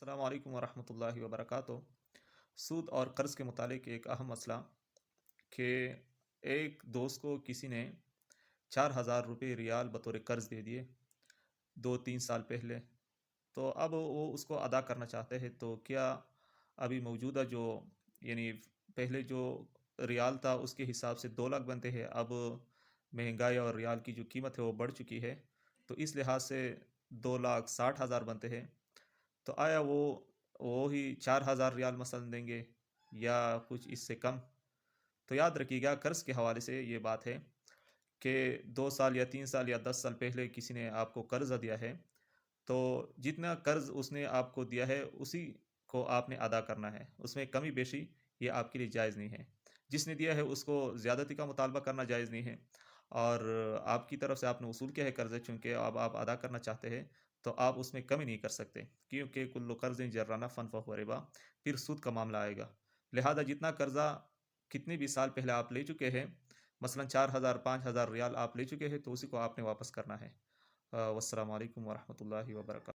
السلام علیکم ورحمۃ اللہ وبرکاتہ۔ سود اور قرض کے متعلق ایک اہم مسئلہ کہ ایک دوست کو کسی نے 4,000 روپے ریال بطور قرض دے دیے 2-3 سال پہلے، تو اب وہ اس کو ادا کرنا چاہتے ہیں، تو کیا ابھی موجودہ جو یعنی پہلے جو ریال تھا اس کے حساب سے 2 لاکھ بنتے ہیں، اب مہنگائی اور ریال کی جو قیمت ہے وہ بڑھ چکی ہے، تو اس لحاظ سے 2,60,000 بنتے ہیں، تو آیا وہ وہی 4,000 ریال مثلاً دیں گے یا کچھ اس سے کم؟ تو یاد رکھیے گا، قرض کے حوالے سے یہ بات ہے کہ 2 سال یا 3 سال یا 10 سال پہلے کسی نے آپ کو قرض دیا ہے، تو جتنا قرض اس نے آپ کو دیا ہے اسی کو آپ نے ادا کرنا ہے، اس میں کمی بیشی یہ آپ کے لیے جائز نہیں ہے۔ جس نے دیا ہے اس کو زیادتی کا مطالبہ کرنا جائز نہیں ہے، اور آپ کی طرف سے آپ نے وصول کیا ہے قرض، چونکہ اب آپ ادا کرنا چاہتے ہیں تو آپ اس میں کمی نہیں کر سکتے، کیونکہ کل قرض جرانہ فن فہو ربا، پھر سود کا معاملہ آئے گا۔ لہذا جتنا قرضہ کتنے بھی سال پہلے آپ لے چکے ہیں، مثلاً 4,000 5,000 ریال آپ لے چکے ہیں، تو اسی کو آپ نے واپس کرنا ہے۔ والسلام علیکم ورحمۃ اللہ وبرکاتہ۔